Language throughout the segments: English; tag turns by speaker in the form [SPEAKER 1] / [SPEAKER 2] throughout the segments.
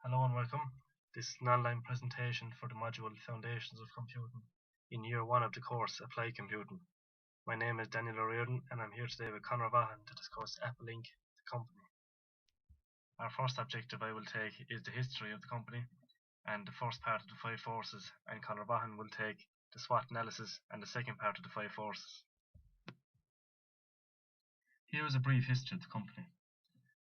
[SPEAKER 1] Hello and welcome. This is an online presentation for the module Foundations of Computing in Year 1 of the course Applied Computing. My name is Daniel O'Riordan and I'm here today with Conor Vaughan to discuss Apple Inc., the company. Our first objective I will take is the history of the company and the first part of the 5 forces, and Conor Vaughan will take the SWOT analysis and the second part of the 5 forces. Here is a brief history of the company.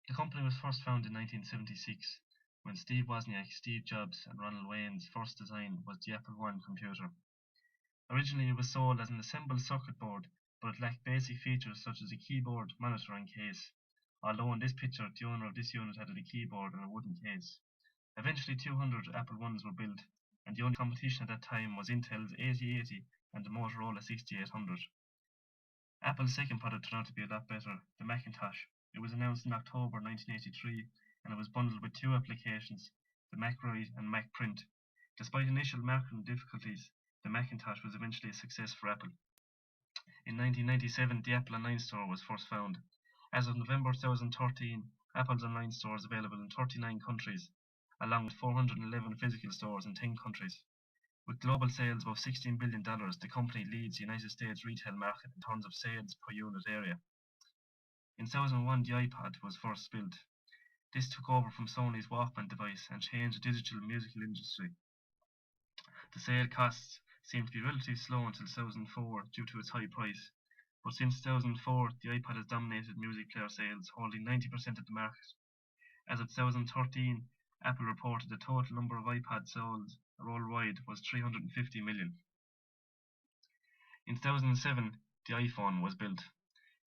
[SPEAKER 1] The company was first founded in 1976 when Steve Wozniak, Steve Jobs and Ronald Wayne's first design was the Apple I computer. Originally it was sold as an assembled circuit board, but it lacked basic features such as a keyboard, monitor and case, although in this picture the owner of this unit had a keyboard and a wooden case. Eventually 200 Apple I's were built, and the only competition at that time was Intel's 8080 and the Motorola 6800. Apple's second product turned out to be a lot better, the Macintosh. It was announced in October 1983 and it was bundled with 2 applications, the MacWrite and MacPrint. Despite initial marketing difficulties, the Macintosh was eventually a success for Apple. In 1997, the Apple Online Store was first found. As of November 2013, Apple's online store is available in 39 countries, along with 411 physical stores in 10 countries. With global sales above $16 billion, the company leads the United States retail market in terms of sales per unit area. In 2001, the iPod was first built. This took over from Sony's Walkman device and changed the digital musical industry. The sale costs seemed to be relatively slow until 2004 due to its high price, but since 2004 the iPod has dominated music player sales, holding 90% of the market. As of 2013, Apple reported the total number of iPods sold worldwide was 350 million. In 2007, the iPhone was built.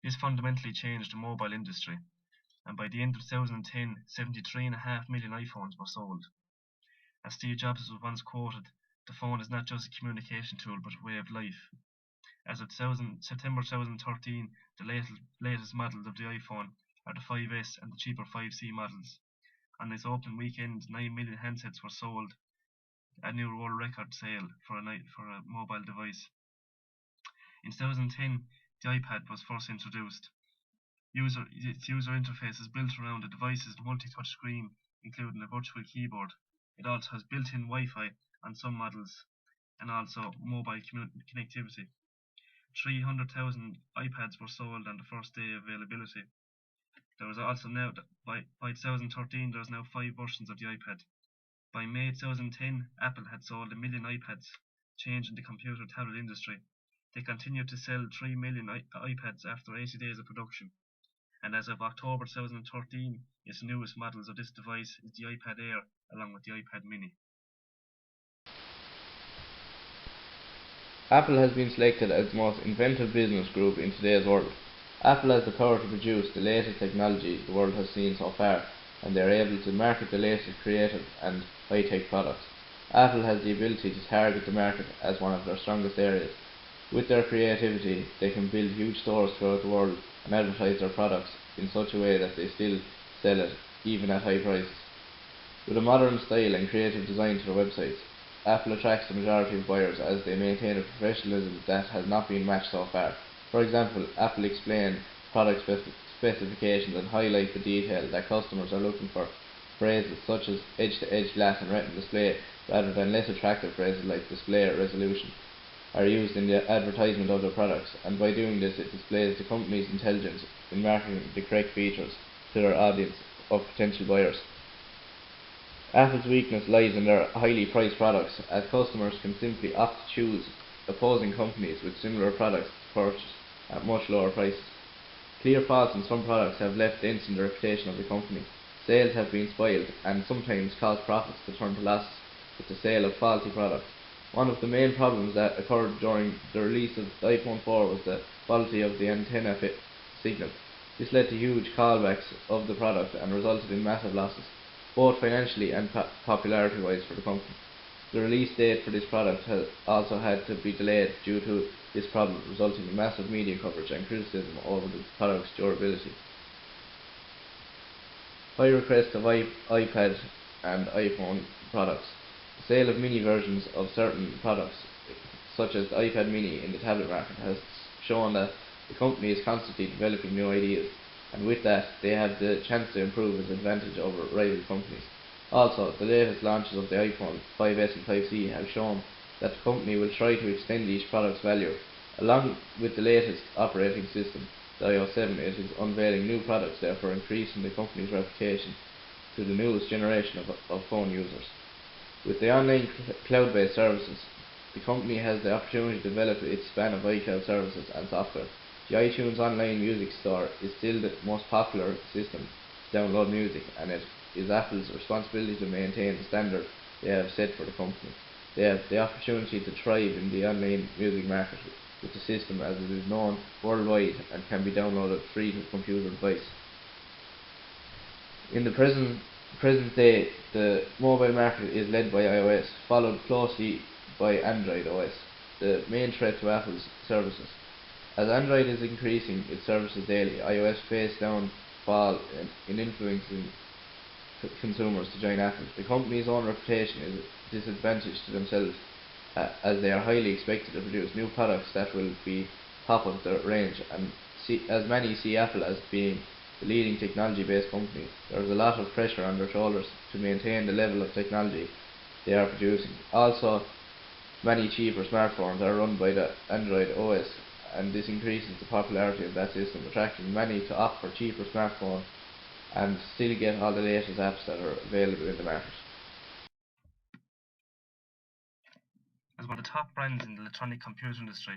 [SPEAKER 1] This fundamentally changed the mobile industry, and by the end of 2010, 73.5 million iPhones were sold. As Steve Jobs was once quoted, the phone is not just a communication tool but a way of life. As of September 2013, the latest models of the iPhone are the 5S and the cheaper 5C models. On this opening weekend, 9 million handsets were sold, a new world record sale for a mobile device. In 2010, the iPad was first introduced. Its user interface is built around the device's multi-touch screen, including a virtual keyboard. It also has built-in Wi-Fi on some models, and also mobile connectivity. 300,000 iPads were sold on the first day of availability. There was also now, by 2013, there is now 5 versions of the iPad. By May 2010, Apple had sold 1 million iPads, changing the computer tablet industry. They continued to sell 3 million iPads after 80 days of production. And as of October 2013, its newest models of this device is the iPad Air along with the iPad Mini.
[SPEAKER 2] Apple has been selected as the most inventive business group in today's world. Apple has the power to produce the latest technology the world has seen so far, and they are able to market the latest creative and high-tech products. Apple has the ability to target the market as one of their strongest areas. With their creativity, they can build huge stores throughout the world and advertise their products in such a way that they still sell it, even at high prices. With a modern style and creative design to their websites, Apple attracts the majority of buyers as they maintain a professionalism that has not been matched so far. For example, Apple explain product specifications and highlight the detail that customers are looking for. Phrases such as edge-to-edge glass and retina display, rather than less attractive phrases like display resolution, are used in the advertisement of their products, and by doing this it displays the company's intelligence in marketing the correct features to their audience of potential buyers. Apple's weakness lies in their highly priced products, as customers can simply opt to choose opposing companies with similar products to purchase at much lower prices. Clear faults in some products have left dents in the reputation of the company. Sales have been spoiled and sometimes caused profits to turn to losses with the sale of faulty products. One of the main problems that occurred during the release of the iPhone 4 was the quality of the antenna signal. This led to huge callbacks of the product and resulted in massive losses, both financially and popularity-wise for the company. The release date for this product has also had to be delayed due to this problem, resulting in massive media coverage and criticism over the product's durability. High request of iPad and iPhone products. The sale of mini versions of certain products, such as the iPad mini in the tablet market, has shown that the company is constantly developing new ideas, and with that they have the chance to improve its advantage over rival companies. Also, the latest launches of the iPhone 5S and 5C have shown that the company will try to extend each product's value. Along with the latest operating system, the iOS 7, it is unveiling new products, therefore increasing the company's reputation to the newest generation of phone users. With the online cloud-based services, the company has the opportunity to develop its span of iCloud services and software. The iTunes online music store is still the most popular system to download music, and it is Apple's responsibility to maintain the standard they have set for the company. They have the opportunity to thrive in the online music market with the system, as it is known worldwide and can be downloaded free to a computer device. In the present day, the mobile market is led by iOS, followed closely by Android OS, the main threat to Apple's services. As Android is increasing its services daily, iOS faces downfall in influencing consumers to join Apple. The company's own reputation is a disadvantage to themselves, as they are highly expected to produce new products that will be top of the range, and as many see Apple as being the leading technology-based company. There is a lot of pressure on their shoulders to maintain the level of technology they are producing. Also, many cheaper smartphones are run by the Android OS, and this increases the popularity of that system, attracting many to opt for cheaper smartphones and still get all the latest apps that are available in the market.
[SPEAKER 1] As one of the top brands in the electronic computer industry,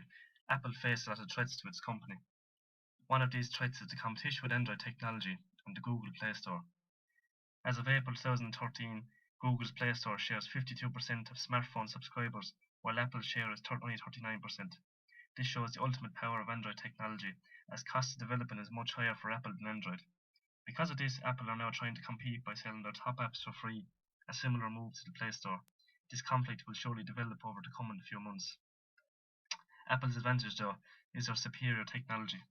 [SPEAKER 1] Apple faces a lot of threats to its company. One of these threats is the competition with Android technology and the Google Play Store. As of April 2013, Google's Play Store shares 52% of smartphone subscribers, while Apple's share is only 39%. This shows the ultimate power of Android technology, as cost of development is much higher for Apple than Android. Because of this, Apple are now trying to compete by selling their top apps for free, a similar move to the Play Store. This conflict will surely develop over the coming few months. Apple's advantage, though, is their superior technology.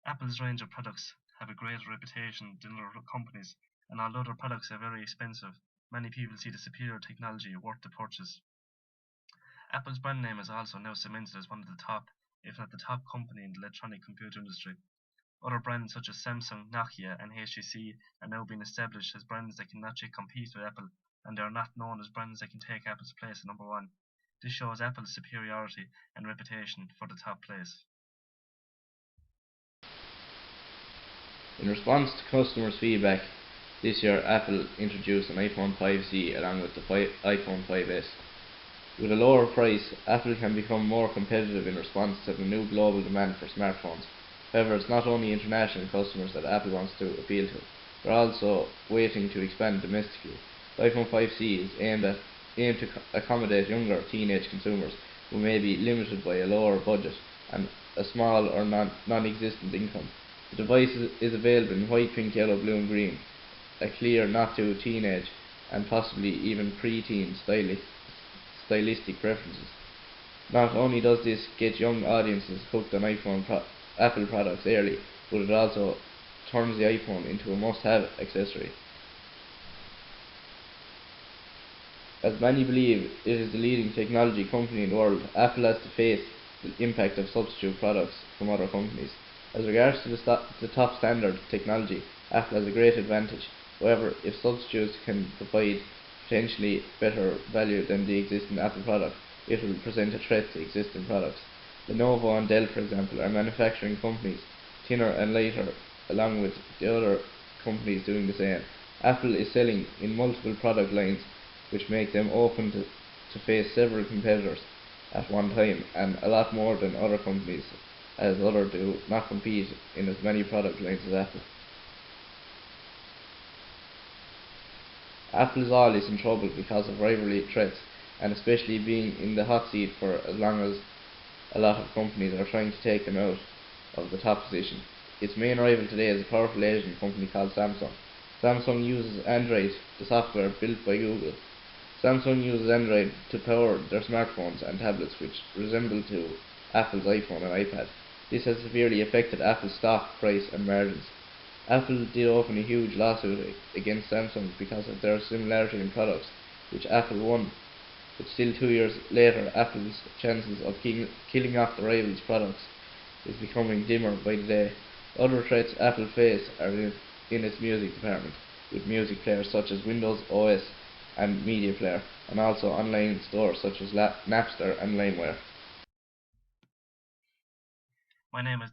[SPEAKER 1] Apple's range of products have a greater reputation than other companies, and although their products are very expensive, many people see the superior technology worth the purchase. Apple's brand name is also now cemented as one of the top, if not the top company in the electronic computer industry. Other brands such as Samsung, Nokia, and HTC are now being established as brands that can not yet compete with Apple, and they are not known as brands that can take Apple's place at number one. This shows Apple's superiority and reputation for the top place.
[SPEAKER 2] In response to customers' feedback, this year Apple introduced an iPhone 5C along with the iPhone 5S. With a lower price, Apple can become more competitive in response to the new global demand for smartphones. However, it's not only international customers that Apple wants to appeal to. They're also waiting to expand domestically. The iPhone 5C is aimed to accommodate younger teenage consumers who may be limited by a lower budget and a small or non-existent income. The device is available in white, pink, yellow, blue and green, a clear, not too teenage and possibly even pre-teen stylistic preferences. Not only does this get young audiences hooked on Apple products early, but it also turns the iPhone into a must-have accessory. As many believe it is the leading technology company in the world, Apple has to face the impact of substitute products from other companies. As regards to the top standard technology, Apple has a great advantage. However, if substitutes can provide potentially better value than the existing Apple product, it will present a threat to existing products. Lenovo and Dell, for example, are manufacturing companies, thinner and lighter, along with the other companies doing the same. Apple is selling in multiple product lines, which make them open to face several competitors at one time, and a lot more than other companies, as others do not compete in as many product lines as Apple. Apple is always in trouble because of rivalry threats, and especially being in the hot seat for as long as a lot of companies are trying to take them out of the top position. Its main rival today is a powerful Asian company called Samsung. Samsung uses Android, the software built by Google. Samsung uses Android to power their smartphones and tablets, which resemble to Apple's iPhone and iPad. This has severely affected Apple's stock price and margins. Apple did open a huge lawsuit against Samsung because of their similarity in products, which Apple won. But still 2 years later, Apple's chances of killing off the rival's products is becoming dimmer by the day. Other threats Apple faces are in its music department. with music players such as Windows OS and Media Player, and also online stores such as Napster and LimeWire.
[SPEAKER 1] My name is